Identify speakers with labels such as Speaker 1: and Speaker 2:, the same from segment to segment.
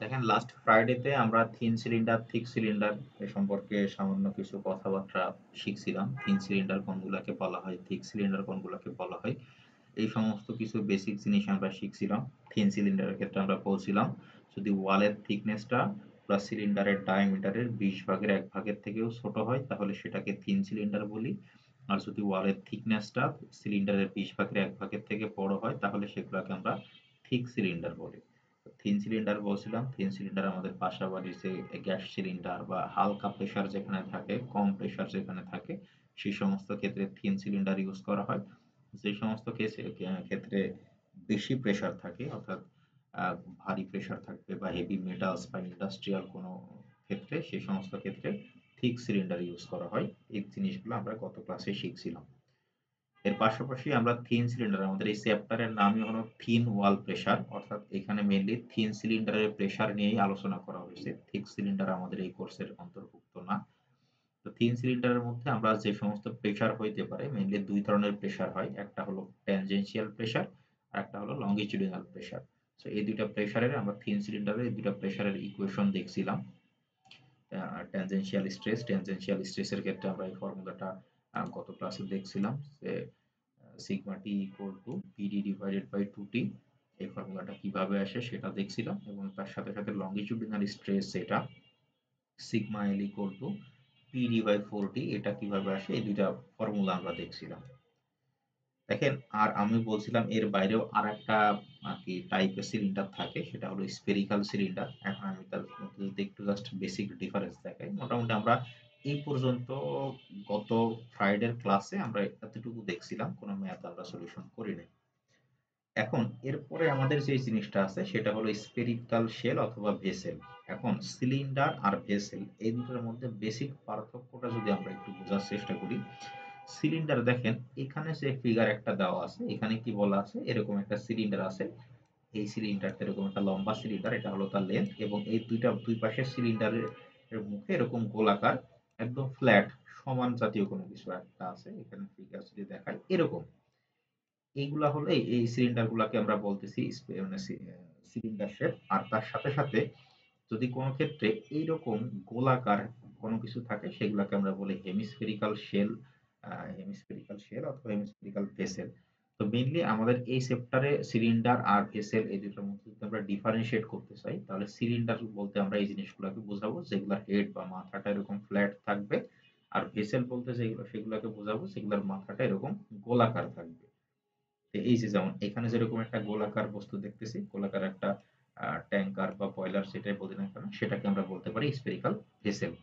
Speaker 1: দেখেন লাস্ট ফ্রাইডেতে আমরা thin cylinder thick cylinder এ সম্পর্কে সামান্য কিছু কথাবার্তা শিখছিলাম। থিন সিলিন্ডার কোনগুলাকে বলা হয়, থিক সিলিন্ডার কোনগুলাকে বলা হয়, এই সমস্ত কিছু বেসিক জিনিস আমরা শিখছিলাম। থিন সিলিন্ডারের ক্ষেত্রে আমরা বলছিলাম যদি ওয়ালের থিকনেসটা প্লাস সিলিন্ডারের ডায়ামিটারের 20 ভাগের 1 ভাগের থেকেও ছোট হয় তাহলে সেটাকে থিন সিলিন্ডার বলি। আর যদি ওয়ালের থিকনেসটা সিলিন্ডারের 20 ভাগের 1 ভাগের থেকে বড় হয় তাহলে সেগুলোকে আমরা থিক সিলিন্ডার বলি। থিন সিলিন্ডার বলছিলাম, থিন সিলিন্ডার আমাদের বাসাবাড়ির যে গ্যাস সিলিন্ডার বা হালকা প্রেশার যেখানে থাকে, কম প্রেশার যেখানে থাকে, সেই সমস্ত ক্ষেত্রে থিন সিলিন্ডার ইউজ করা হয়। যে সমস্ত ক্ষেত্রে বেশি প্রেশার থাকে, অর্থাৎ ভারী প্রেশার থাকবে বা হেভি মেটালস বা ইন্ডাস্ট্রিয়াল কোনো ক্ষেত্রে, সেই সমস্ত ক্ষেত্রে থিক সিলিন্ডার ইউজ করা হয়। এই জিনিসগুলো আমরা গত ক্লাসে শিখছিলাম। এর পাশাপাশি আমরা থিন সিলিন্ডার, আমাদের এই চ্যাপ্টারের নামই হলো থিন ওয়াল প্রেশার, অর্থাৎ এখানে মেইনলি থিন সিলিন্ডারের প্রেশার নিয়েই আলোচনা করা হয়েছে। থিক সিলিন্ডার আমাদের এই কোর্সের অন্তর্ভুক্ত না। তো থিন সিলিন্ডারের মধ্যে আমরা যে সমস্ত প্রেশার হইতে পারে, মেইনলি দুই ধরনের প্রেশার হয়, একটা হলো ট্যানজেনশিয়াল প্রেশার আর একটা হলো লঙ্গিটিউডিনাল প্রেশার। সো এই দুইটা প্রেশারের আমরা থিন সিলিন্ডারের এই দুইটা প্রেশারের ইকুয়েশন দেখছিলাম। ট্যানজেনশিয়াল স্ট্রেসের ক্ষেত্রে আমরা এই ফর্মুলাটা গত ক্লাসে দেখছিলাম যে sigma T equal to PD divided by 2টি, এই ফর্মুলাটা কিভাবে আসে সেটা দেখছিলাম, এবং তার সাথে সাথে লঙ্গিটিউডিনাল স্ট্রেস যেটা sigma L equal to PD by 4টি, এটা কিভাবে আসে এই দুইটা ফর্মুলা আমরা দেখছিলাম। দেখেন, আর আমি বলছিলাম এর বাইরেও আর একটা আর কি টাইপের সিলিন্ডার থাকে, সেটা হলো স্পেরিক্যাল সিলিন্ডার। এখন আমি তার মধ্যে যদি একটু জাস্ট বেসিক ডিফারেন্স দেখাই, মোটামুটি আমরা এই পর্যন্ত গত ফ্রাইডের ক্লাসে আমরা এতটুকু দেখছিলাম, কোনো ম্যাথ আমরা সলিউশন করি নাই। এখন এরপরে আমাদের যে জিনিসটা আছে সেটা হলো স্পেরিক্যাল শেল অথবা ভেসেল। এখন সিলিন্ডার আর ভেসেল এই দুটোর মধ্যে বেসিক পার্থক্যটা যদি আমরা একটু বোঝার চেষ্টা করি। সিলিন্ডার দেখেন, এখানে যে ফিগার একটা দেওয়া আছে, এখানে কি বলা আছে, এরকম একটা সিলিন্ডার আছে। এই সিলিন্ডারটা এরকম একটা লম্বা সিলিন্ডার, এটা হলো তার লেন্থ, এবং এই দুই পাশের সিলিন্ডারের মুখে এরকম গোলাকার একদম ফ্ল্যাট সমান জাতীয় কোনো কিছু একটা আছে। এখানে ফিগার যদি দেখায় এরকম, এইগুলা হলো এই সিলিন্ডার গুলাকে আমরা বলতেছি মানে সিলিন্ডার শেপ। আর তার সাথে সাথে যদি কোনো ক্ষেত্রে এইরকম গোলাকার কোনো কিছু থাকে সেগুলাকে আমরা বলি হেমিস্ফেরিক্যাল শেল, হেমিস্ফেরিক্যাল শেল অথবা হেমিস্ফেরিক্যাল ভেসেল। তো মেইনলি আমাদের এই চ্যাপ্টারে সিলিন্ডার আর ভেসেল এই দুটোর মধ্যে যদি আমরা ডিফারেন্সিয়েট করতে চাই, তাহলে সিলিন্ডার বলতে আমরা এই জিনিসগুলোকে বোঝাবো যেগুলোর হেড বা মাথাটা এরকম ফ্ল্যাট থাকবে, আর ভেসেল বলতে যেগুলো সেগুলোকে বোঝাবো যেগুলোর মাথাটা এরকম গোলাকার থাকবে। এই যে যেমন এখানে যেরকম একটা গোলাকার বস্তু দেখতেছি, গোলাকার একটা ট্যাঙ্কার বা বয়লার সেটাই বলি না কেন, সেটাকে আমরা বলতে পারি স্পেরিক্যাল ভেসেল।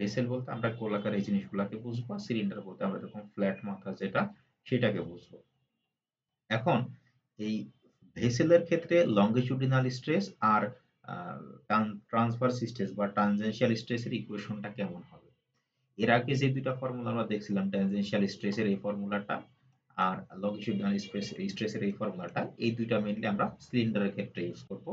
Speaker 1: ভেসেল বলতে আমরা গোলাকার এই জিনিসগুলোকে বুঝবো, আর সিলিন্ডার বলতে আমরা এরকম ফ্ল্যাট মাথা যেটা সেটাকে বুঝবো। এখন এই ভেসেলের ক্ষেত্রে লঙ্গিটিউডিনাল স্ট্রেস আর ট্রান্সভার্স স্ট্রেস বা ট্যানজেনশিয়াল স্ট্রেসের ইকুয়েশনটা কেমন হবে। এর আগে যে দুইটা ফর্মুলা আমরা দেখছিলাম, ট্যানজেনশিয়াল স্ট্রেসের এই ফর্মুলাটা আর লঙ্গিটিউডিনাল স্ট্রেসের এই ফর্মুলাটা, এই দুইটা মেইনলি আমরা সিলিন্ডারের ক্ষেত্রে ইউজ করব।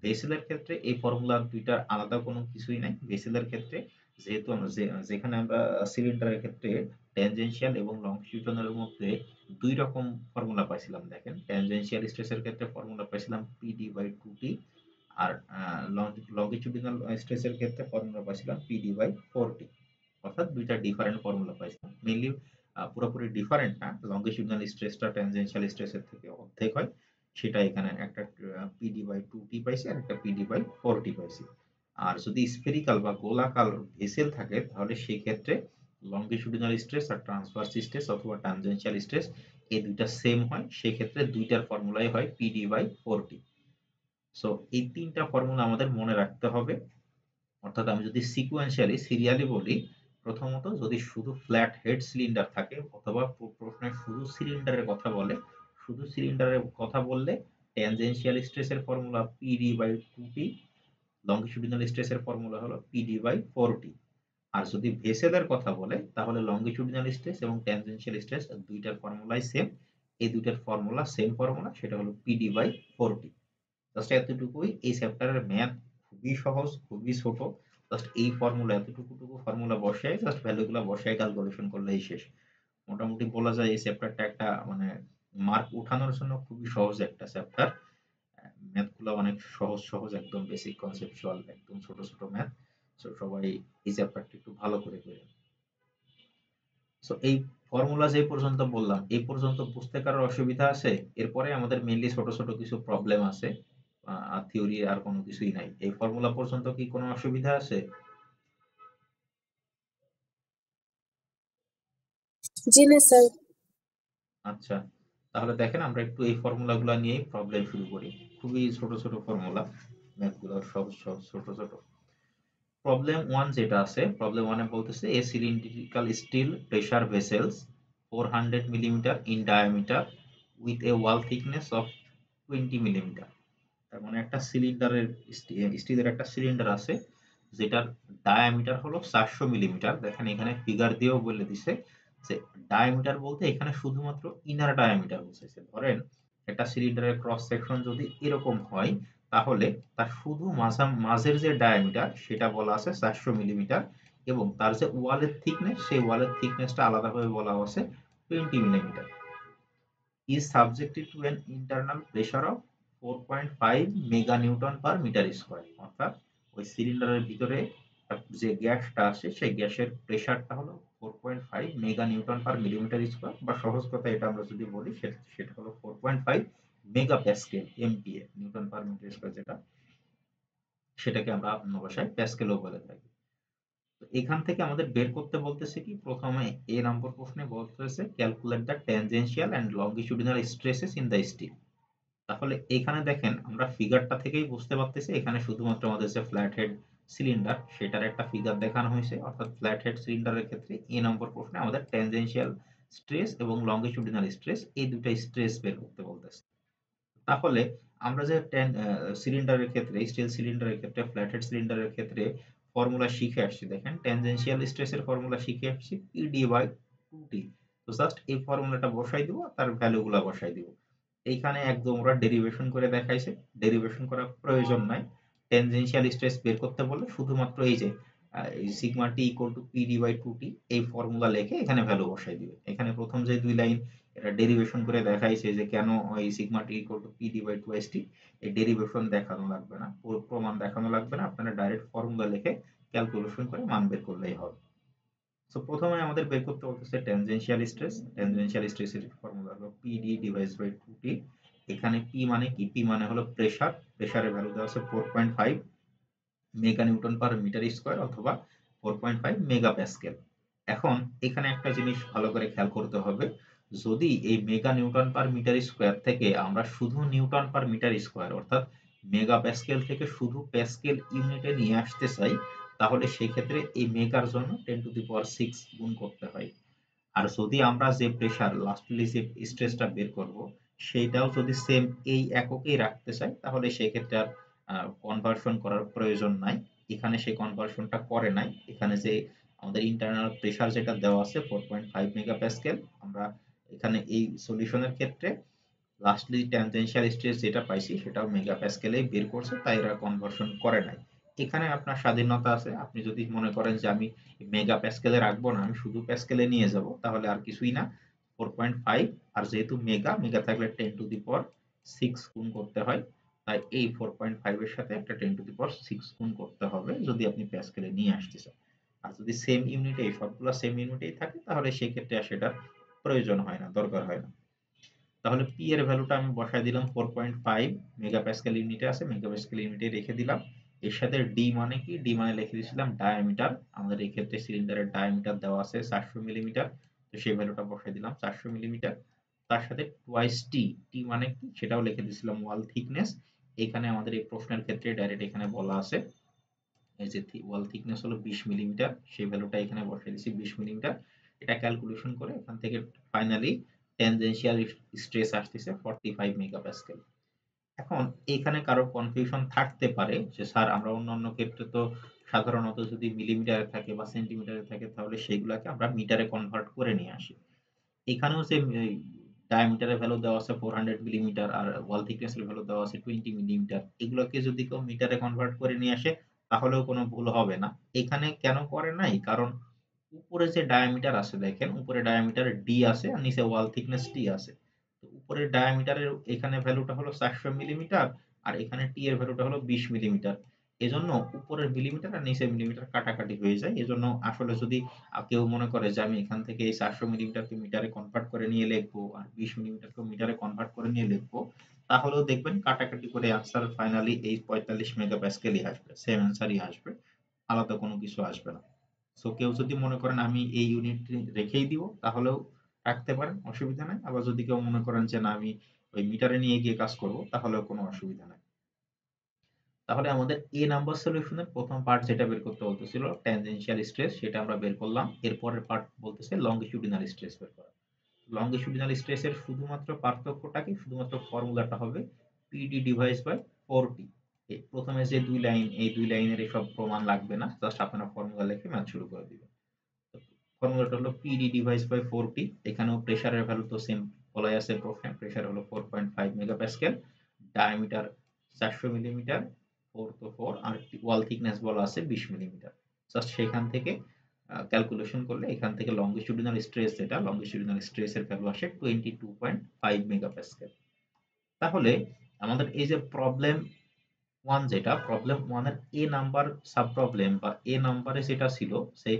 Speaker 1: ভেসেলের ক্ষেত্রে এই ফর্মুলা দুইটার আলাদা কোনো কিছুই নাই। ভেসেলের ক্ষেত্রে যেহেতু আমরা যেখানে আমরা সিলিন্ডারের ক্ষেত্রে ট্যানজেনশিয়াল এবং লঙ্গিটিউডিনালের মধ্যে দুই রকম ফর্মুলা পাইছিলাম। দেখেন, ট্যানজেনশিয়াল স্ট্রেসের ক্ষেত্রে ফর্মুলা পাইছিলাম পিডি বাই 2টি, আর লঙ্গিটিউডিনাল স্ট্রেসের ক্ষেত্রে ফর্মুলা পাইছিলাম পিডি বাই 4টি। অর্থাৎ দুইটা ডিফারেন্ট ফর্মুলা পাইছিলাম। মেইনলি পুরোপুরি ডিফারেন্ট না, লঙ্গিটিউডিনাল স্ট্রেসটা ট্যানজেনশিয়াল স্ট্রেসের থেকে অর্ধেক হয়, সেটা এখানে একটা পিডি বাই 2টি পাইছি আর একটা পিডি বাই 4টি পাইছি। আর যদি স্ফেরিক্যাল বা গোলাকার ভেসেল থাকে তাহলে সেই ক্ষেত্রে লঙ্গিটিউডিনাল স্ট্রেস আর ট্রান্সভার্স স্ট্রেস অথবা ট্যানজেনশিয়াল স্ট্রেস এই দুইটা সেম হয়, সেই ক্ষেত্রে দুইটার ফর্মুলাই হয় পিডি বাই 4টি। সো এই তিনটা ফর্মুলা আমাদের মনে রাখতে হবে। অর্থাৎ আমি যদি সিকোয়েন্সিয়ালি সিরিয়ালি বলি, প্রথমত যদি শুধু ফ্ল্যাট হেড সিলিন্ডার থাকে অথবা প্রশ্নে শুধু সিলিন্ডারের কথা বলে, শুধু সিলিন্ডারের কথা বললে ট্যানজেনশিয়াল স্ট্রেসের ফর্মুলা পিডি বাই 2টি, লঙ্গিটিউডিনাল স্ট্রেসের ফর্মুলা হলো পিডি বাই 4টি। আর যদি ভেসেলের কথা বলে তাহলে লঙ্গিটিউডিনাল স্ট্রেস এবং ট্যানজেনশিয়াল স্ট্রেস দুইটার ফর্মুলাই সেম। এই দুইটার ফর্মুলা সেম ফর্মুলা, সেটা হলো পিডি বাই 4টি। জাস্ট এতটুকুই। এই চ্যাপ্টারের ম্যাথ খুবই সহজ, খুবই ছোট। জাস্ট এই ফর্মুলা এতটুকু ফর্মুলা বসাই, জাস্ট ভ্যালুগুলো বসাই ক্যালকুলেশন করলেই শেষ। মোটামুটি বলা যায় এই চ্যাপ্টারটা একটা মানে মার্ক উঠানোর জন্য খুবই সহজ একটা চ্যাপ্টার। ম্যাথ ম্যাথগুলো অনেক সহজ সহজ, একদম বেসিক কনসেপচুয়াল, একদম ছোট ছোট ম্যাথ। সো সবাই এই চ্যাপ্টারটা একটু ভালো করে করেন। সো এই ফর্মুলা যে পর্যন্ত বললাম, এই পর্যন্ত বুঝতে কারোর অসুবিধা আছে? এরপরে আমাদের মেইনলি ছোট ছোট কিছু প্রবলেম আছে, আর থিওরি আর কোনো কিছুই নাই। এই ফর্মুলা পর্যন্ত কি কোনো অসুবিধা আছে?
Speaker 2: জি না স্যার।
Speaker 1: আচ্ছা, তাহলে দেখেন আমরা একটু এই ফর্মুলাগুলো নিয়েই প্রবলেম শুরু করি। খুবই ছোট ছোট ফর্মুলা, ম্যাথগুলোর সহজ সহজ ছোট ছোট। প্রবলেম 1 যেটা আছে, প্রবলেম 1 এ বলতেছে a cylindrical steel pressure vessels 400 millimetre in diameter with a wall thickness of 20 millimetre. তার মানে একটা সিলিন্ডারের, স্টিলের একটা সিলিন্ডার আছে যেটার ডায়ামিটার হলো 400 মিলিমিটার। দেখেন এখানে ফিগার দিয়েও বলে দিছে যে ডায়ামিটার বলতে এখানে শুধুমাত্র ইনার ডায়ামিটার বুঝাইছে। ধরেন একটা সিলিন্ডারের ক্রস সেকশন যদি এরকম হয়, তাহলে তার শুধু মাঝের যে ডায়ামিটার সেটা বলা আছে 400 মিলিমিটার, এবং তার যে ওয়ালের থিকনেস, সেই ওয়ালের থিকনেসটা আলাদাভাবে বলা আছে 20 মিলিমিটার। is subjected to an internal pressure of 4.5 mega newton per metre square. অর্থাৎ ওই সিলিন্ডারের ভিতরে যে গ্যাসটা আছে সেই গ্যাসের প্রেসারটা হলো 4.5 মেগা নিউটন পার মিলিমিটার স্কয়ার, বা সহজ কথা এটা আমরা যদি বলি সেটা হলো 4.5 mega pascal, MPA, newton per metre square, যেটা সেটাকে আমরা অন্য ভাষায় প্যাসকেলও বলে থাকি। এখান থেকে আমাদের বের করতে বলতেছে কি, প্রথমে এ নম্বর প্রশ্নে বলতেছে calculate the tangential and longitudinal stresses in the steel. তাহলে এখানে দেখেন আমরা ফিগারটা থেকেই বুঝতে পারতেছি এখানে শুধুমাত্র আমাদের যে ফ্ল্যাট হেড সিলিন্ডার সেটার একটা ফিগার দেখানো হয়েছে। অর্থাৎ ফ্ল্যাট হেড সিলিন্ডারের ক্ষেত্রে এ নম্বর প্রশ্নে আমাদের ট্যানজেনশিয়াল স্ট্রেস এবং লঙ্গিটিউডিনাল স্ট্রেস, এই দুটা স্ট্রেস বের করতে বলতেছে। তাহলে আমরা যে সিলিন্ডারের ক্ষেত্রে, স্টিল সিলিন্ডারের ক্ষেত্রে, ফ্ল্যাট হেড সিলিন্ডারের ক্ষেত্রে ফর্মুলা শিখে আসছি, দেখেন ট্যানজেনশিয়াল স্ট্রেসের ফর্মুলা শিখে আসছি পিডি বাই 2টি। তো জাস্ট এই ফর্মুলাটা বসাই দিব, তার ভ্যালুগুলো বসাই দিব। এইখানে একদম ওরা ডেরিভেশন করে দেখাইছে, ডেরিভেশন করার প্রয়োজন নাই। ট্যানজেনশিয়াল স্ট্রেস বের করতে বললে শুধুমাত্র এই যে sigma T equal to PD by 2টি, এই ফর্মুলা লিখে এখানে ভ্যালু বসাই দিবে। এখানে প্রথম যে দুই লাইন এটা ডেরিভেশন করে দেখাইছে যে কেন ওই sigma T equal to PD by 2st, এই ডেরিভেশন দেখানো লাগবে না, প্রমাণ দেখানো লাগবে না, আপনারা ডাইরেক্ট ফর্মুলা লিখে ক্যালকুলেশন করে মান বের করলেই হবে। সো প্রথমে আমাদের বের করতে বলতেছে ট্যানজেনশিয়াল স্ট্রেস। ট্যানজেনশিয়াল স্ট্রেসের ফর্মুলা হলো পিডি ডিভাইডেড বাই 2টি। এখানে পি মানে কি? পি মানে হলো প্রেসার। প্রেসারের ভ্যালু দেওয়া আছে 4.5 mega newton per metre square অথবা 4.5 মেগা প্যাসকেল। এখন এখানে একটা জিনিস ভালো করে খেয়াল করতে হবে, যদি এই mega newton per metre square থেকে আমরা শুধু নিউটন পার মিটার স্কয়ার অর্থাৎ মেগা প্যাসকেল থেকে শুধু প্যাসকেল ইউনিটে নিয়ে আসতে চাই, তাহলে সেই ক্ষেত্রে এই মেগার জন্য 10 টু দি পাওয়ার 6 গুণ করতে হয়। আর যদি আমরা যে প্রেসার লাস্টলি যে স্ট্রেসটা বের করব সেইটাও যদি সেম এই এককেই রাখতে চাই, তাহলে সেই ক্ষেত্রে আর কনভার্সন করার প্রয়োজন নাই। এখানে সেই কনভার্সনটা করে নাই। এখানে যে আমাদের ইন্টারনাল প্রেসার যেটা দেওয়া আছে 4.5 মেগা প্যাসকেল, আমরা এখানে এই সলিউশনের ক্ষেত্রে লাস্টলি ট্যানজেনশিয়াল স্ট্রেস যেটা পাইছি সেটাও মেগা প্যাসকেলেই বের করছে, তাই এরা কনভার্সন করে নাই। এখানে আপনার স্বাধীনতা আছে, আপনি যদি মনে করেন যে আমি মেগা প্যাসকেলে রাখবো না, আমি শুধু প্যাসকেলে নিয়ে যাব, তাহলে আর কিছুই না, 4.5, আর যেহেতু মেগা মেগা থাকলে 10 টু দি পাওয়ার 6 গুণ করতে হয়, তাই এই 4.5 এর সাথে একটা 10 টু দি পাওয়ার 6 গুণ করতে হবে যদি আপনি প্যাসকেলে নিয়ে আসতে চান। আর যদি সেম ইউনিটে সবগুলো সেম ইউনিটেই থাকে তাহলে সেই ক্ষেত্রে আর সেটার প্রয়োজন হয় না, দরকার হয় না। তাহলে পি এর ভ্যালুটা আমি বসায় দিলাম 4.5 মেগাপ্যাসকেল ইউনিটে আছে, মেগাপ্যাসকেল ইউনিটে রেখে দিলাম। এর সাথে ডি মানে কি? ডি মানে লিখে দিয়েছিলাম ডায়ামিটার। আমাদের এই ক্ষেত্রে সিলিন্ডারের ডায়ামিটার দেওয়া আছে 400 মিলিমিটার, তো সেই ভ্যালুটা বসায় দিলাম 400 মিলিমিটার। তার সাথে টুয়াইস টি, টি মানে কি সেটাও লিখে দিয়েছিলাম ওয়াল থিকনেস। এখানে আমাদের এই প্রশ্নের ক্ষেত্রে ডাইরেক্ট এখানে বলা আছে এই যে ওয়াল থিকনেস হলো 20 মিলিমিটার, সেই ভ্যালুটা এখানে বসাই দিয়েছি 20 মিলিমিটার। এটা ক্যালকুলেশন করে এখান থেকে ফাইনালি ট্যানজেনশিয়াল স্ট্রেস আসতেছে 45 মেগাপ্যাসকেল। এখন এখানে কারো কনফিউশন থাকতে পারে যে স্যার আমরা অন্যান্য ক্ষেত্রে তো সাধারণত যদি মিলিমিটারে থাকে বা সেন্টিমিটারে থাকে তাহলে সেগুলাকে আমরা মিটারে কনভার্ট করে নিয়ে আসি। এখানেও সেম ডায়ামিটারের ভ্যালু দেওয়া আছে 400 মিলিমিটার আর ওয়াল থিকনেসের ভ্যালু দেওয়া আছে 20 মিলিমিটার। এগুলোকে যদি কেউ মিটারে কনভার্ট করে নিয়ে আসে তাহলেও কোনো ভুল হবে না। এখানে কেন করে নাই? কারণ উপরে যে ডায়ামিটার আছে, দেখেন উপরে ডায়ামিটার ডি আছে আর নিচে ওয়াল থিকনেস টি আছে। তো উপরের ডায়ামিটারের এখানে ভ্যালুটা হলো 400 মিলিমিটার, আর এখানে টি এর ভ্যালুটা হলো 20 মিলিমিটার। এজন্য উপরের মিলিমিটার আর নিচের মিলিমিটার কাটাকাটি হয়ে যায়। এজন্য আসলে যদি কেউ মনে করে যে আমি এখান থেকে এই 400 মিলিমিটারকে মিটারে কনভার্ট করে নিয়ে লিখবো আর 20 মিলিমিটারকে মিটারে কনভার্ট করে নিয়ে লিখবো, তাহলেও দেখবেন কাটাকাটি করে আনসার ফাইনালি এই 45 মেগাপ্যাসকেলই আসবে, সেম অ্যান্সারই আসবে, আলাদা কোনো কিছু আসবে না। সো কেউ যদি মনে করেন আমি এই ইউনিটটি রেখেই দিব, তাহলেও রাখতে পারেন, অসুবিধা নাই। আবার যদি কেউ মনে করেন যে না আমি ওই মিটারে নিয়ে গিয়ে কাজ করব, তাহলেও কোনো অসুবিধা নাই। তাহলে আমাদের এ নাম্বার সলিউশনের প্রথম পার্ট যেটা বের করতে বলতেছিল ট্যানজেনশিয়াল স্ট্রেস, সেটা আমরা বের করলাম। এরপরের পার্ট বলতেছে লংগিটিউডিনাল স্ট্রেস বের করা। লংগিটিউডিনাল স্ট্রেসের শুধুমাত্র পার্থক্যটা কি, শুধুমাত্র ফর্মুলাটা হবে পিডি ডিভাইস বাই 4টি। প্রথমে যে দুই লাইন, এই দুই লাইনের এসব প্রমাণ লাগবে না, জাস্ট আপনারা ফর্মুলা লিখে ম্যাথ শুরু করে দিবেন। ফর্মুলাটা হলো পিডি ডিভাইস বাই 4টি। এখানেও প্রেসারের ভ্যালু তো সেম বলাই আছে প্রশ্নে, প্রেসার হলো 4.5 মেগাপ্যাসকেল, ডায়ামিটার 400 মিলিমিটার, 4 তো 4, আর ওয়াল থিকনেস বলা আছে 20 মিলিমিটার। জাস্ট সেখান থেকে ক্যালকুলেশন করলে এখান থেকে লংগিটিউডিনাল স্ট্রেস, যেটা লংগিটিউডিনাল স্ট্রেসের ভ্যালু আসে 22.5 মেগাপ্যাসকেল। তাহলে আমাদের এই যে প্রবলেম 1, যেটা প্রবলেম 1 এর এ নাম্বার সাব প্রবলেম বা এ নাম্বারে যেটা ছিল, সে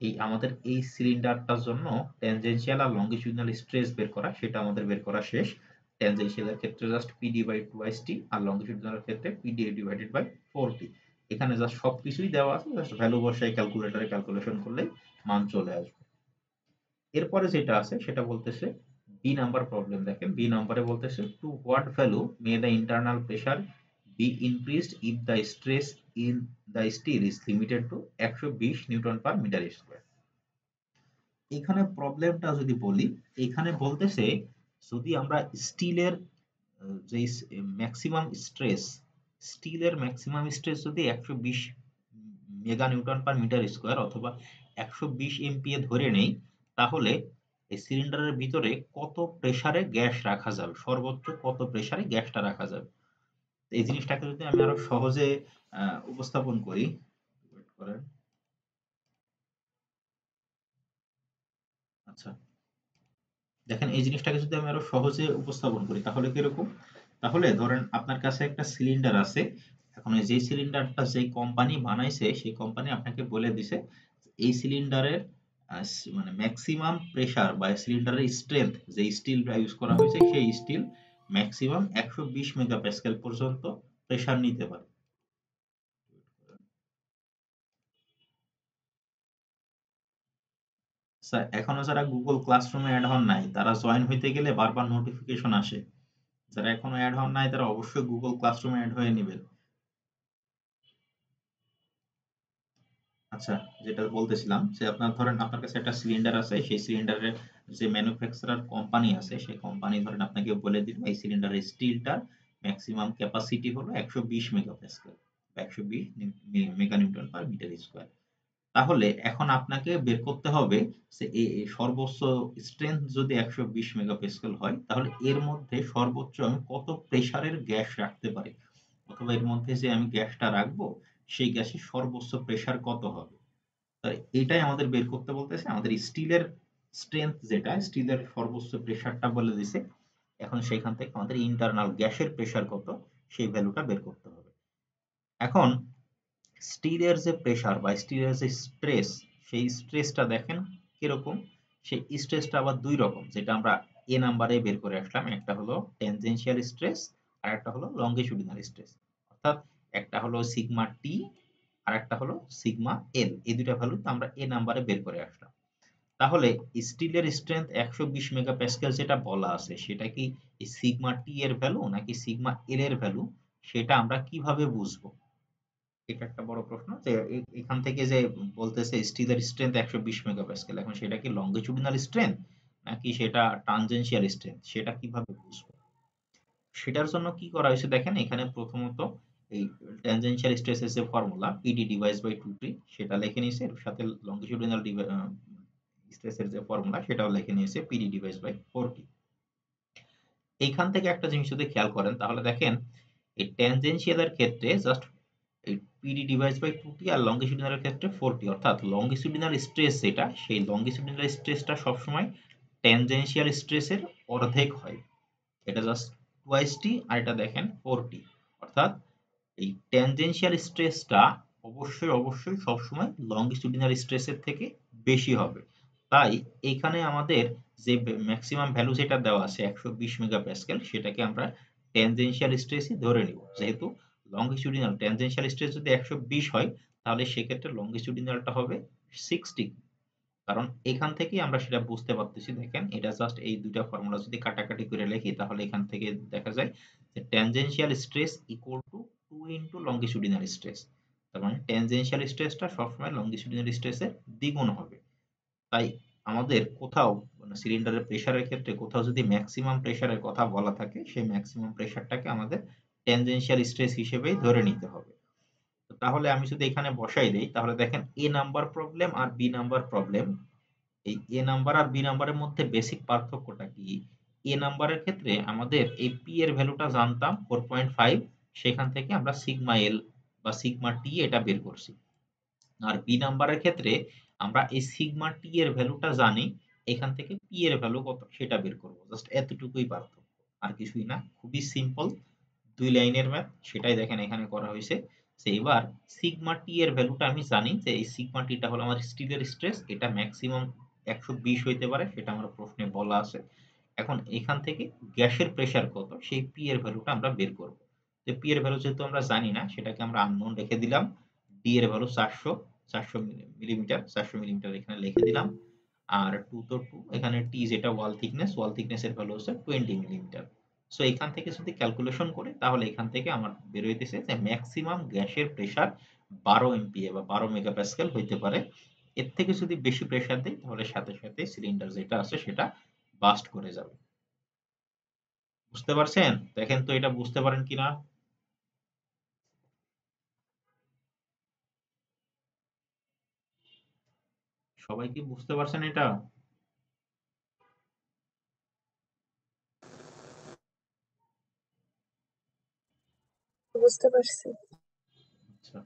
Speaker 1: এই আমাদের এই সিলিন্ডারটার জন্য ট্যানজেনশিয়াল আর লংগিটিউডিনাল স্ট্রেস বের করা, সেটা আমাদের বের করা শেষ। ট্যানজেনশিয়ালের ক্ষেত্রে জাস্ট পিডি বাই 2টি, আর লংগিটিউডিনালের ক্ষেত্রে পিডি ডিভাইডেড বাই 4টি। এখানে জাস্ট সবকিছুই দেওয়া আছে, জাস্ট ভ্যালু বসাই ক্যালকুলেটরে ক্যালকুলেশন করলেই মান চলে আসবে। এরপরে যেটা আছে সেটা বলতেছে বি নাম্বার প্রবলেম। দেখেন বি নাম্বারে বলতেছে to what value may the internal pressure be increased if the stress in the steel is limited to 120 newton per metre square. এখানে প্রবলেমটা যদি বলি, এখানে বলতেছে যদি আমরা স্টিলের যে ম্যাক্সিমাম স্ট্রেস, স্টিলের ম্যাক্সিমাম স্ট্রেস যদি 120 mega newton per metre square অথবা 120 এমপিএ ধরে নেই, তাহলে এই সিলিন্ডারের ভিতরে কত প্রেসারে গ্যাস রাখা যাবে, সর্বোচ্চ কত প্রেসারে গ্যাসটা রাখা যাবে। এই জিনিসটাকে যদি আমি আরো সহজে উপস্থাপন করি, ওয়েট করেন। আচ্ছা, দেখেন এই জিনিসটাকে যদি আমি আরো সহজে উপস্থাপন করি তাহলে কিরকম। তাহলে ধরেন আপনার কাছে একটা সিলিন্ডার আছে। এখন যে সিলিন্ডারটা যেই কোম্পানি বানাইছে সেই কোম্পানি আপনাকে বলে দিছে এই সিলিন্ডারের মানে ম্যাক্সিমাম প্রেসার বা সিলিন্ডারের স্ট্রেংথ, যে স্টিলটা ইউজ করা হয়েছে সেই স্টিল ম্যাক্সিমাম 120 মেগাপ্যাসকেল পর্যন্ত প্রেসার নিতে পারে। স্যার এখনো যারা গুগল ক্লাসরুমে অ্যাড হন নাই তারা জয়েন হইতে গেলে বারবার নোটিফিকেশন আসে। যারা এখনো অ্যাড হন নাই তারা অবশ্যই গুগল ক্লাসরুমে অ্যাড হয়ে নেবেন। আচ্ছা, যেটা বলতেছিলাম যে আপনার ধরেন আপনার কাছে একটা সিলিন্ডার আছে, সেই সিলিন্ডারের যে ম্যানুফ্যাকচারার কোম্পানি আছে সেই কোম্পানি ধরেন আপনাকে বলে দিল এই সিলিন্ডারের স্টিলটার ম্যাক্সিমাম ক্যাপাসিটি হলো 120 megapascal, 120 mega newton per metre square. তাহলে এখন আপনাকে বের করতে হবে যে সর্বোচ্চ স্ট্রেংথ যদি 120 মেগাপ্যাসকেল হয়, তাহলে এর মধ্যে সর্বোচ্চ আমি কত প্রেসারের গ্যাস রাখতে পারি, অথবা এর মধ্যে যে আমি গ্যাসটা রাখবো সেই গ্যাসের সর্বোচ্চ প্রেসার কত হবে। তাই এটাই আমাদের বের করতে বলতেছে। আমাদের স্টিলের স্ট্রেংথ যেটা, স্টিলের সর্বোচ্চ প্রেসারটা বলে দিছে। এখন সেইখান থেকে আমাদের ইন্টারনাল গ্যাসের প্রেসার কত সেই ভ্যালুটা বের করতে হবে। এখন স্টিলের যে প্রেসার বা স্টিলের যে স্ট্রেস, সেই স্ট্রেসটা দেখেন কিরকম। সেই স্ট্রেসটা আবার দুই রকম, যেটা আমরা এ নাম্বারে বের করে আসলাম। একটা হলো ট্যানজেনশিয়াল স্ট্রেস আর একটা হলো লংগিটিউডিনাল স্ট্রেস। অর্থাৎ একটা হলো সিগমা টি আর একটা হলো সিগমা এল। এই দুইটা ভ্যালু আমরা এ নাম্বারে বের করে আসলাম। তাহলে স্টিলের স্ট্রেংথ 120 মেগাপ্যাসকেল যেটা বলা আছে সেটা কি সিগমা টি এর ভ্যালু নাকি সিগমা এল এর ভ্যালু, সেটা আমরা কিভাবে বুঝবো? এটা একটা বড় প্রশ্ন যে এখান থেকে যে বলতেছে স্টিলের স্ট্রেংথ 120 মেগাপ্যাসকেল, এখন সেটা কি লংগিটিউডিনাল স্ট্রেংথ নাকি সেটা ট্যানজেনশিয়াল স্ট্রেংথ, সেটা কিভাবে বুঝবো? সেটার জন্য কি করা হয়েছে দেখেন, এখানে প্রথমত এই ট্যানজেনশিয়াল স্ট্রেসের যে ফর্মুলা পিডি ডিভাইস বাই 2টি সেটা লিখে নিয়েছে, এর সাথে লংগিটিউডিনাল স্ট্রেসের যে ফর্মুলা সেটাও লিখে নিয়েছে পিডি ডিভাইস বাই 4টি। এইখান থেকে একটা জিনিস যদি খেয়াল করেন তাহলে দেখেন এই ট্যানজেনশিয়ালের ক্ষেত্রে জাস্ট এই পিডি ডিভাইস বাই 2টি আর লংগিটিউডিনাল ক্ষেত্রে 4টি, অর্থাৎ লংগিটিউডিনাল স্ট্রেস যেটা, সেই লংগিটিউডিনাল স্ট্রেসটা সবসময় ট্যানজেনশিয়াল স্ট্রেসের অর্ধেক হয়। এটা জাস্ট টুয়াইস টি আর এটা দেখেন 4টি, অর্থাৎ এই ট্যানজেনশিয়াল স্ট্রেসটা অবশ্যই সবসময় লংগিটিউডিনাল স্ট্রেসের থেকে বেশি হবে। তাই এখানে আমাদের যে ম্যাক্সিমাম ভ্যালু যেটা দেওয়া আছে 120 মেগাপ্যাসকেল, সেটাকে আমরা ট্যানজেনশিয়াল স্ট্রেসই ধরে নিব। যেহেতু লংগিটিউডিনাল ট্যানজেনশিয়াল স্ট্রেস যদি 120 হয়, তাহলে সেক্ষেত্রে লংগিটিউডিনালটা হবে 60। কারণ এখান থেকেই আমরা সেটা বুঝতে পারতেছি। দেখেন, এটা জাস্ট এই দুইটা ফর্মুলা যদি কাটাকাটি করে লিখি, তাহলে এখান থেকে দেখা যায় যে tangential stress equal to 2 into longitudinal stress. তার মানে ট্যানজেনশিয়াল স্ট্রেসটা সবসময় লংগিটিউডিনাল স্ট্রেসের দ্বিগুণ হবে। তাই আমাদের কোথাও মানে সিলিন্ডারের প্রেসারের ক্ষেত্রে কোথাও যদি ম্যাক্সিমাম প্রেসারের কথা বলা থাকে, সেই ম্যাক্সিমাম প্রেসারটাকে আমাদের ট্যানজেনশিয়াল স্ট্রেস হিসেবেই ধরে নিতে হবে। তাহলে আমি যদি এখানে বসাই দেই, তাহলে দেখেন এ নাম্বার প্রবলেম আর বি নাম্বার প্রবলেম, এই এ নাম্বার আর বি নাম্বারের মধ্যে বেসিক পার্থক্যটা কি? এ নাম্বারের ক্ষেত্রে আমাদের এই পি এর ভ্যালুটা জানতাম 4.5, সেখান থেকে আমরা সিগমা এল বা সিগমা টি এটা বের করছি। আর বি নাম্বারের ক্ষেত্রে আমরা এই সিগমা টি এর ভ্যালুটা জানি, এখান থেকে পি এর ভ্যালু কত সেটা বের করব। জাস্ট এতটুকুই পার্থক্য, আর কিছুই না। খুবই সিম্পল 2 লাইনের ম্যাথ, সেটাই দেখেন এখানে করা হয়েছে। যে এবার সিগমা টি এর ভ্যালুটা আমি জানি যে এই সিগমা টিটা হলো আমার স্টিলের স্ট্রেস, এটা ম্যাক্সিমাম 120 হইতে পারে, সেটা আমার প্রশ্নে বলা আছে। এখন এখান থেকে গ্যাসের প্রেসার কত সেই পি এর ভ্যালুটা আমরা বের করব। তো পি এর ভ্যালু যেহেতু আমরা জানি না, সেটাকে আমরা আননোন রেখে দিলাম। ডি এর ভ্যালু 400 মিলিমিটার, 400 মিলিমিটার এখানে লিখে দিলাম। আর 2 তো 2, এখানে টি যেটা ওয়াল থিকনেস এর ভ্যালু হচ্ছে 20 মিলিমিটার। সো এখান থেকে যদি ক্যালকুলেশন করি, তাহলে এখান থেকে আমার বের হইতেছে যে ম্যাক্সিমাম গ্যাসের প্রেসার 12 এমপিএ বা 12 মেগাপ্যাসকেল হইতে পারে। এর থেকে যদি বেশি প্রেসার দেই, তাহলে সাথে সাথে সিলিন্ডার যেটা আছে সেটা বাস্ট করে যাবে। বুঝতে পারছেন? দেখেন তো এটা বুঝতে পারেন কিনা। সবাই কি বুঝতে পারছেন এটা?
Speaker 2: বুঝতে পারছি।
Speaker 1: আচ্ছা।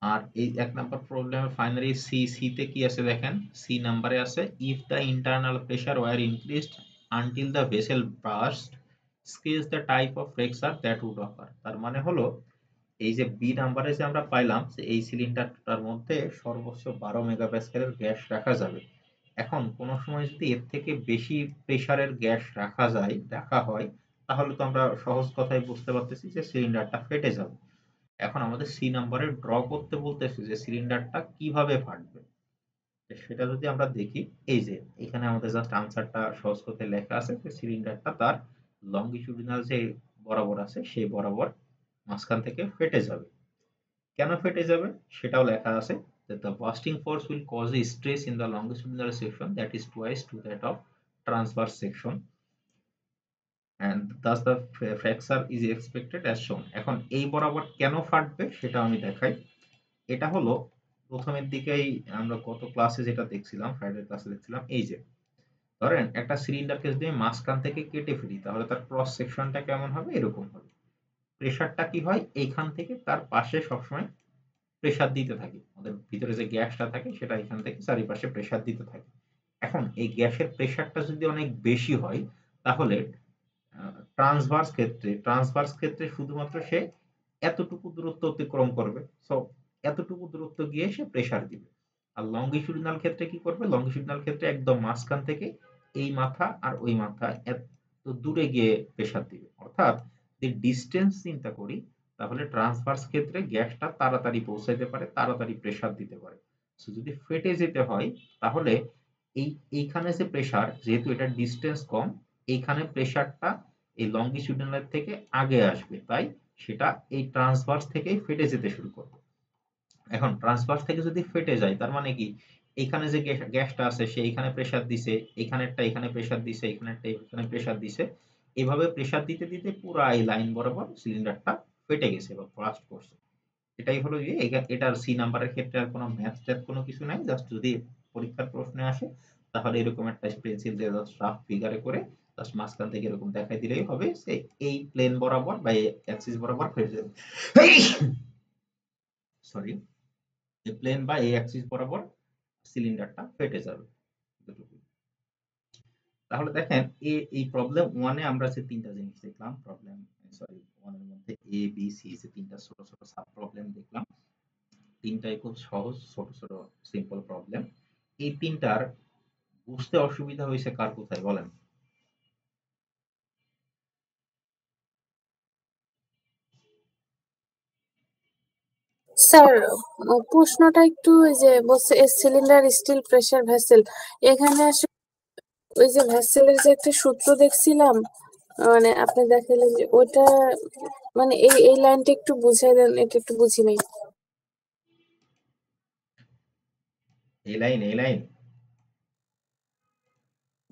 Speaker 1: আর এই 1 নাম্বার প্রবলেমে ফাইনালি সি তে কি আছে দেখেন, সি নাম্বারে আছে if the internal pressure were increased until the vessel burst, sketch the type of fracture that would occur. তার মানে হলো এই যে বি নাম্বারে যে আমরা পাইলাম যে এই সিলিন্ডারটার মধ্যে সর্বোচ্চ 12 মেগাপ্যাসকেলের গ্যাস রাখা যাবে। এখন কোন সময় যদি এর থেকে বেশি প্রেসারের গ্যাস রাখা হয়, তাহলে তো আমরা সহজ কথায় বুঝতে পারতেছি যে সিলিন্ডারটা ফেটে যাবে। এখন আমাদের সি নাম্বারে ড্র করতে বলতেছে যে সিলিন্ডারটা কিভাবে ফাটবে। সেটা যদি আমরা দেখি, এই যে এখানে আমাদের জাস্ট আনসারটা সহজ কথায় লেখা আছে যে সিলিন্ডারটা তার লংগিটিউডিনাল যে বরাবর আছে সেই বরাবর মাঝখান থেকে ফেটে যাবে। কেন ফেটে যাবে সেটাও লেখা আছে যে the bursting force will cause a stress in the longitudinal section that is twice to that of transverse section and thus the fracture is expected as shown. এখন এই বরাবর কেন ফাটবে সেটা আমি দেখাই। এটা হলো প্রথমের দিকেই আমরা গত ক্লাসে যেটা দেখছিলাম, ফ্রাইডে ক্লাসে দেখছিলাম, এই যে ধরেন একটা সিলিন্ডারকে যদি আমি মাঝখান থেকে কেটে ফেলি, তাহলে তার ক্রস সেকশনটা কেমন হবে, এরকম হবে। প্রেসারটা কি হয়, এইখান থেকে তার পাশে সবসময় প্রেসার দিতে থাকে। আমাদের ভিতরে যে গ্যাসটা থাকে সেটা এখান থেকে চারিপাশে প্রেসার দিতে থাকে। এখন এই গ্যাসের প্রেসারটা যদি অনেক বেশি হয়, তাহলে ট্রান্সভার্স ক্ষেত্রে শুধুমাত্র সে এতটুকু দূরত্ব অতিক্রম করবে। সো এতটুকু দূরত্ব গিয়ে সে প্রেসার দিবে। আর লংগিটিউডিনাল ক্ষেত্রে কি করবে, লংগিটিউডিনাল ক্ষেত্রে একদম মাঝখান থেকে এই মাথা আর ওই মাথা এত দূরে গিয়ে প্রেসার দিবে। অর্থাৎ যদি ডিস্টেন্স চিন্তা করি, তাহলে ট্রান্সভার্স ক্ষেত্রে গ্যাসটা তাড়াতাড়ি পৌঁছাইতে পারে, তাড়াতাড়ি প্রেসার দিতে পারে। সো যদি ফেটে যেতে হয়, তাহলে এইখানে যে প্রেসার, যেহেতু এটা ডিস্টেন্স কম, এইখানে প্রেসারটা এই লংগিটিউডিনাল থেকে আগে আসবে, তাই সেটা এই ট্রান্সভার্স থেকেই ফেটে যেতে শুরু করবে। এখন ট্রান্সভার্স থেকে যদি ফেটে যায়, তার মানে কি, এখানে যে গ্যাসটা আছে সে এখানে প্রেসার দিছে, এখানেরটা এখানে প্রেসার দিছে, এখানেরটা এখানে প্রেসার দিছে, এভাবে প্রেসার দিতে দিতে পুরো এই লাইন বরাবর সিলিন্ডারটা ফেটে গেছে বা ব্লাস্ট করছে। এটাই হলো যে এটার সি নাম্বারের ক্ষেত্রে আর কোনো ম্যাথ ট্যাথ কোনো কিছু নাই। জাস্ট যদি পরীক্ষার প্রশ্নে আসে, তাহলে এরকম একটা পেন্সিল দিয়ে জাস্ট রাফ ফিগারে করে জাস্ট মাঝখান থেকে এরকম দেখাই দিলেই হবে যে এই প্লেন বরাবর বা এই অ্যাক্সিস বরাবর ফেটে যাবে। সরি, এই প্লেন বা এই অ্যাক্সিস বরাবর সিলিন্ডারটা ফেটে যাবে। এতটুকুই। তাহলে দেখেন এই প্রবলেম 1 এ আমরা যে তিনটা জিনিস দেখলাম, প্রবলেম সরি 1 এর মধ্যে এ বি সি যে তিনটা ছোট ছোট সাব প্রবলেম দেখলাম, তিনটাই খুব সহজ ছোট ছোট সিম্পল প্রবলেম। এই তিনটার বুঝতে অসুবিধা হয়েছে কার কোথায় বলেন?
Speaker 2: স্যার, প্রশ্নটা একটু ওই যে বলছে সিলিন্ডার স্টিল প্রেসার ভেসেল, এখানে আসলে ওই যে ভেসেলের যে একটা সূত্র দেখছিলাম, মানে আপনি দেখালেন যে ওইটা, মানে এই লাইনটা একটু বুঝাই দেন, এটা একটু বুঝি নাই।
Speaker 1: এই লাইন এই লাইন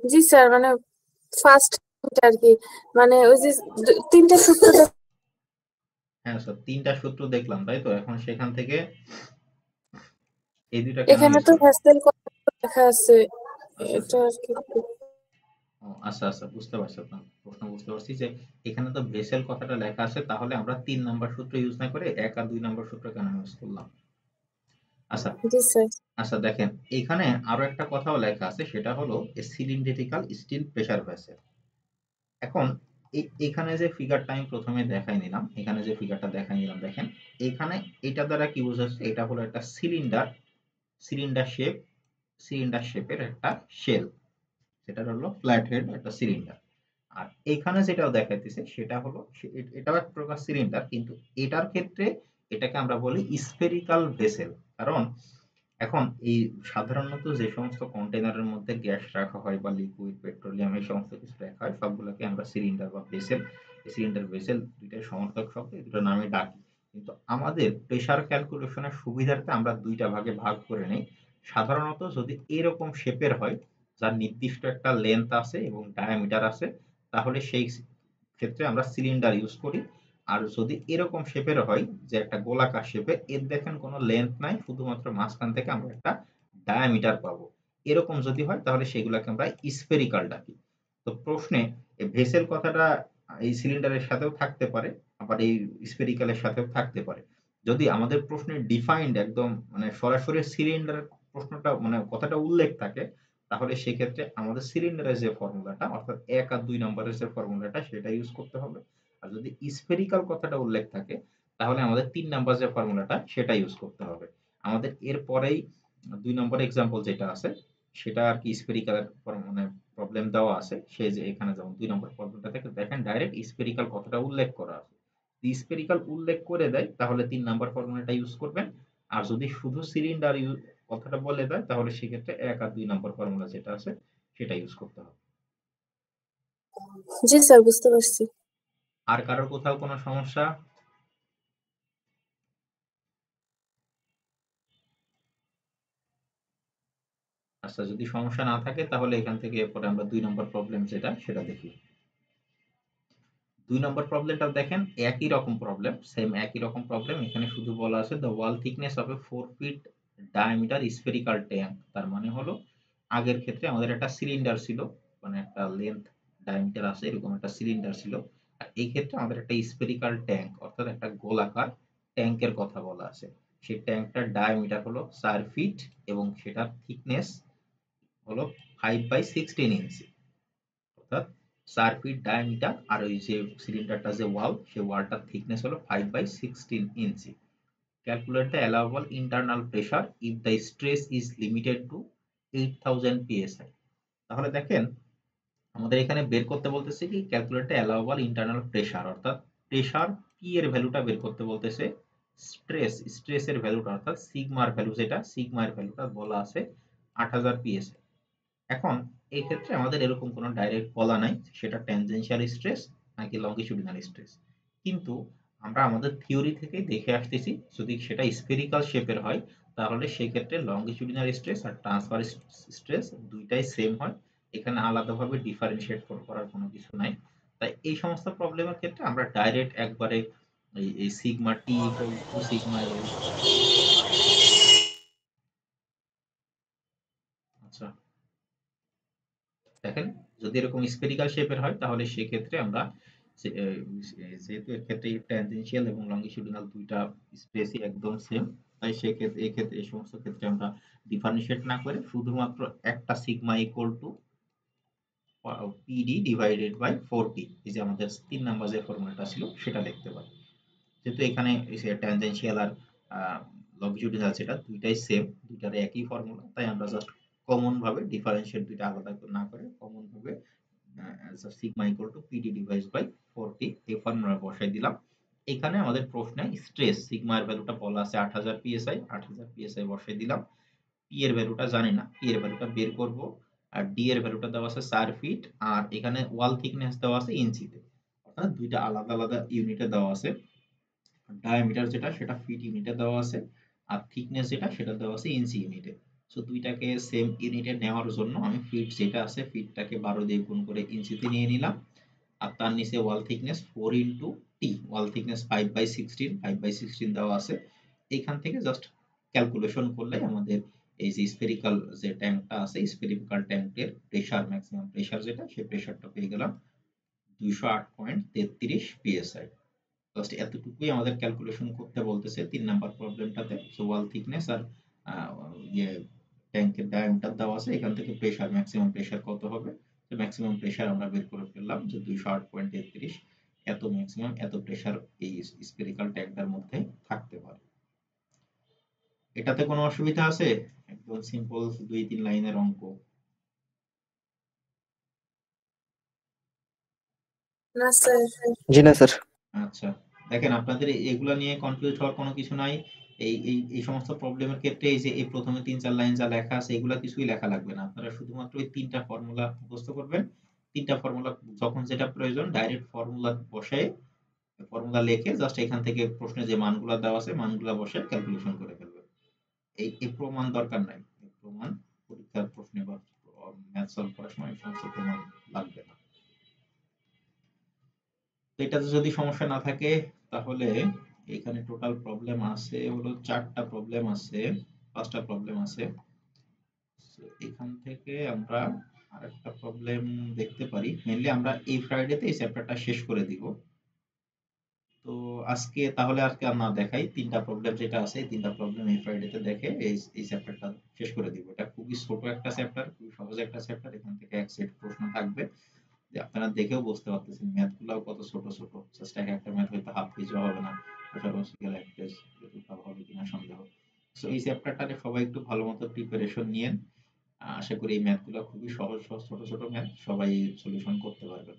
Speaker 2: জি স্যার, মানে ফার্স্ট আর কি, মানে ওই যে তিনটা সূত্র
Speaker 1: হ্যাঁ স্যার, তিনটা সূত্র দেখলাম তাই তো। এখন সেখান থেকে এই দুইটা কেন
Speaker 2: এখানে
Speaker 1: ইউজ
Speaker 2: তো
Speaker 1: করব?
Speaker 2: ভেসেল লেখা আছে,
Speaker 1: আচ্ছা আচ্ছা
Speaker 2: এটা আর কি
Speaker 1: আচ্ছা আচ্ছা, বুঝতে পারছি আপনার প্রশ্ন, বুঝতে পারছি যে এখানে তো ভেসেল কথাটা লেখা আছে, তাহলে আমরা ৩ নাম্বার সূত্র ইউজ না করে ১ আর ২ নাম্বার সূত্র কেন ইউজ করলাম? আচ্ছা
Speaker 2: জি স্যার।
Speaker 1: আচ্ছা, দেখেন এখানে আরো একটা কথাও লেখা আছে, সেটা হলো সিলিন্ড্রিক্যাল স্টিল প্রেসার ভেসেল। এখন এখানে যে ফিগারটা আমি প্রথমে দেখাই নিলাম, এখানে যে ফিগারটা দেখাই নিলাম, দেখেন এখানে এটা দ্বারা কি বোঝাচ্ছে, এটা হলো একটা সিলিন্ডার, সিলিন্ডার শেপ, সিলিন্ডার শেপের একটা শেল, সেটা হলো ফ্ল্যাট হেড একটা সিলিন্ডার। আর এখানে যেটা দেখাইতেছে সেটা হলো এটাও এক প্রকার সিলিন্ডার, কিন্তু এটার ক্ষেত্রে এটাকে আমরা বলি স্ফেরিক্যাল ভেসেল। কারণ এখন এই সাধারণত যে সমস্ত কন্টেনারের মধ্যে গ্যাস রাখা হয় বা লিকুইড পেট্রোলিয়াম এই সমস্ত কিছু রাখা হয়, সবগুলোকে আমরা সিলিন্ডার বা ভেসেল, সিলিন্ডার ভেসেল দুইটাই সমার্থক শব্দ, এই দুটো নামে ডাকি। কিন্তু আমাদের প্রেসার ক্যালকুলেশনের সুবিধার্থে আমরা দুইটা ভাগে ভাগ করে নেই। সাধারণত যদি এরকম শেপের হয়, যার নির্দিষ্ট একটা লেন্থ আছে এবং ডায়ামিটার আছে, তাহলে সেই ক্ষেত্রে আমরা সিলিন্ডার ইউজ করি। আর যদি এরকম শেপের হয়, যে একটা গোলাকার শেপের, এর দেখেন কোনো লেন্থ নাই, শুধুমাত্র মাঝখান থেকে আমরা একটা ডায়ামিটার পাবো, এরকম যদি হয় তাহলে সেগুলোকে আমরা স্ফেরিক্যাল ডাকি। তো প্রশ্নে এই ভেসেল কথাটা এই সিলিন্ডারের সাথেও থাকতে পারে, আবার এই স্ফেরিক্যালের সাথেও থাকতে পারে। যদি আমাদের প্রশ্নে ডিফাইন্ড একদম মানে সরাসরি সিলিন্ডার প্রশ্নটা মানে কথাটা উল্লেখ থাকে, তাহলে সেক্ষেত্রে আমাদের সিলিন্ডারের যে ফর্মুলাটা, অর্থাৎ ১ আর ২ নম্বরের যে ফর্মুলাটা সেটা ইউজ করতে হবে। আর যদি স্ফেরিক্যাল কথাটা উল্লেখ থাকে, তাহলে আমাদের ৩ নাম্বার যে ফর্মুলাটা সেটা ইউজ করতে হবে। আমাদের এর পরেই ২ নম্বর এক্সাম্পল যেটা আছে, সেটা আর কি স্ফেরিক্যাল মানে প্রবলেম দেওয়া আছে। সে যে এখানে যেমন ২ নম্বর প্রবলেমটা থেকে দেখেন ডাইরেক্ট স্ফেরিক্যাল কথাটা উল্লেখ করা আছে। যদি স্ফেরিক্যাল উল্লেখ করে দেয় তাহলে ৩ নাম্বার ফর্মুলাটা ইউজ করবেন। আর যদি শুধু সিলিন্ডার কথাটা বলে দেয়, তাহলে সেক্ষেত্রে ১ আর ২ নম্বর ফর্মুলা যেটা আছে সেটা ইউজ করতে হবে।
Speaker 2: জি স্যার, বুঝতে পারছি।
Speaker 1: আর কারোর কোথাও কোনো সমস্যা? আচ্ছা, যদি সমস্যা না থাকে তাহলে এখান থেকে এরপরে আমরা ২ নম্বর প্রবলেম যেটা সেটা দেখি। ২ নম্বর প্রবলেমটা দেখেন একই রকম প্রবলেম, সেম একই রকম প্রবলেম। এখানে শুধু বলা আছে the wall thickness of a 4 feet diameter spherical tank. তার মানে হলো আগের ক্ষেত্রে আমাদের একটা সিলিন্ডার ছিল, মানে একটা লেন্থ ডায়ামিটার আছে এরকম একটা সিলিন্ডার ছিল। আর এই ক্ষেত্রে আমাদের একটা স্ফেরিক্যাল ট্যাঙ্ক, অর্থাৎ একটা গোলাকার ট্যাঙ্কের কথা বলা আছে। সেই ট্যাঙ্কটার ডায়ামিটার হলো 4 ফিট এবং সেটার থিকনেস হলো 5/16 ইঞ্চি, অর্থাৎ 4 ফিট ডায়ামিটার। আর ওই যে সিলিন্ডারটা যে ওয়াল, সেই ওয়ালটার থিকনেস হলো 5/16 ইঞ্চি। Calculate the allowable internal pressure if the stress is limited to 8000 psi। তাহলে দেখেন আমাদের এখানে বের করতে বলতেছে কি, calculate the allowable internal pressure, অর্থাৎ প্রেসার পি এর ভ্যালুটা বের করতে বলতেছে। স্ট্রেসের ভ্যালুটা অর্থাৎ সিগমার ভ্যালু, যেটা সিগমার ভ্যালুটা বলা আছে 8000 psi। এখন এই ক্ষেত্রে আমাদের এরকম কোনো ডাইরেক্ট বলা নাই সেটা ট্যানজেনশিয়াল স্ট্রেস নাকি লঙ্গিটিউডিনাল স্ট্রেস, কিন্তু আমরা আমাদের থিওরি থেকেই দেখে আসতেছি যদি সেটা স্ফেরিক্যাল শেপের হয়, তাহলে সেক্ষেত্রে লঙ্গিটিউডিনাল স্ট্রেস আর ট্রান্সভার্স স্ট্রেস দুইটাই সেম হয়। এখানে আলাদাভাবে ডিফারেন্সিয়েট করার কোনো কিছু নাই। তাই এই সমস্ত প্রবলেমের ক্ষেত্রে আমরা ডাইরেক্ট একবারে এই sigma T equal to sigma l. আচ্ছা, দেখেন যদি এরকম স্ফেরিক্যাল শেপের হয় তাহলে সেক্ষেত্রে আমরা যেহেতু এর ক্ষেত্রে ট্যানজেনশিয়াল এবং লঙ্গিটিউডিনাল দুইটা স্পেসই একদম সেম, তাই সেক্ষেত্রে এক্ষেত্রে এই সমস্ত ক্ষেত্রে আমরা ডিফারেন্সিয়েট না করে শুধুমাত্র একটা sigma equal to PD divided by 4T, এই যে আমাদের 3 নাম্বার যে ফর্মুলাটা ছিল সেটা লিখতে পারি। যেহেতু এখানে ট্যানজেনশিয়াল আর লংজিটিউডিনাল যেটা দুইটাই সেম, দুইটার একই ফর্মুলা, তাই আমরা জাস্ট কমন ভাবে ডিফারেন্সিয়েট দুইটা আলাদা না করে কমন ভাবে sigma equal to PD divide by 4T এই ফর্মুলা বসাই দিলাম। এখানে আমাদের প্রশ্নে স্ট্রেস সিগমা এর ভ্যালুটা বলা আছে 8000 পিএসআই, 8000 পিএসআই বসাই দিলাম। পি এর ভ্যালুটা জানি না, পি এর ভ্যালুটা বের করব। আর ডি এর ভ্যালুটা দেওয়া আছে 4 ফিট, আর এখানে ওয়াল থিকনেস দেওয়া আছে ইঞ্চিতে, অর্থাৎ দুইটা আলাদা আলাদা ইউনিটে দেওয়া আছে। ডায়ামিটার যেটা সেটা ফিট ইউনিটে দেওয়া আছে, আর থিকনেস যেটা সেটা দেওয়া আছে ইঞ্চি ইউনিটে। সো দুইটাকে সেম ইউনিটে নেওয়ার জন্য আমি ফিট যেটা আছে ফিটটাকে 12 দিয়ে গুণ করে ইঞ্চিতে নিয়ে নিলাম। আর তার নিচে ওয়াল থিকনেস 4 ইন্টু টি, ওয়াল থিকনেস 5/16, 5/16 দেওয়া আছে। এইখান থেকে জাস্ট ক্যালকুলেশন করলে আমাদের এই যে স্ফেরিক্যাল যে ট্যাঙ্কটা আছে, স্ফেরিক্যাল ট্যাঙ্কের প্রেসার, ম্যাক্সিমাম প্রেসার যেটা, সেই প্রেসারটা পেয়ে গেলাম 208.33 পিএসআই। জাস্ট এতটুকুই আমাদের ক্যালকুলেশন করতে বলতেছে 3 নাম্বার প্রবলেমটাতে। সো ওয়াল থিকনেস আর ইয়ে ট্যাঙ্কের ডায়ামিটার দেওয়া আছে, এখান থেকে প্রেসার, ম্যাক্সিমাম প্রেসার কত হবে, তো ম্যাক্সিমাম প্রেসার আমরা বের করে ফেললাম যে 208.33, এত ম্যাক্সিমাম এত প্রেসার এই স্ফেরিক্যাল ট্যাঙ্কটার মধ্যে থাকতে পারে। এটাতে কোনো অসুবিধা আছে? একদম সিম্পল 2-3 লাইনের অঙ্ক।
Speaker 2: না স্যার।
Speaker 3: জি না স্যার।
Speaker 1: আচ্ছা, দেখেন আপনাদের এগুলা নিয়ে কনফিউজ হওয়ার কোনো কিছু নাই। এই সমস্ত প্রবলেমের ক্ষেত্রে এই যে এই প্রথমে 3-4 লাইন যা লেখা আছে এগুলা কিছুই লেখা লাগবে না। আপনারা শুধুমাত্র ওই 3টা ফর্মুলা মুখস্থ করবেন। 3টা ফর্মুলা যখন যেটা প্রয়োজন ডাইরেক্ট ফর্মুলা বসায়, ফর্মুলা লিখে জাস্ট এখান থেকে প্রশ্নে যে মানগুলা দেওয়া আছে মানগুলা বসে ক্যালকুলেশন করে ফেলবেন। এই প্রমাণ দরকার নাই। এই প্রমাণ পরীক্ষার প্রশ্নে বা ম্যাথ সলভ করার সময় এই সমস্ত প্রমাণ লাগবে না। তো এটাতে যদি সমস্যা না থাকে তাহলে এখানে টোটাল প্রবলেম আছে হলো 4টা প্রবলেম আছে, 5টা প্রবলেম আছে। So, এখান থেকে আমরা আরেকটা প্রবলেম দেখতে পারি। মেইনলি আমরা এই ফ্রাইডেতে এই চ্যাপ্টারটা শেষ করে দিব। তো আজকে আর না দেখাই, 3টা প্রবলেম যেটা আছে এই 3টা প্রবলেম এই ফ্রাইডেতে দেখে এই চ্যাপ্টারটা শেষ করে দিব। এটা খুবই ছোট একটা চ্যাপ্টার, খুবই সহজ একটা চ্যাপ্টার। এখান থেকে এক সেট প্রশ্ন থাকবে যে আপনারা দেখেও বুঝতে পারতেছেন ম্যাথ গুলাও কত ছোট ছোট। জাস্ট একটা ম্যাথ হয়তো হাফ পেজও হবে না, পাশাপাশি এক পেজ হবে কিনা সন্দেহ। সো এই চ্যাপ্টারটাতে সবাই একটু ভালো মতো প্রিপারেশন নিয়েন। আশা করি এই ম্যাথ গুলো খুবই সহজ সহজ ছোট ছোট ম্যাথ, সবাই সলিউশন করতে পারবেন।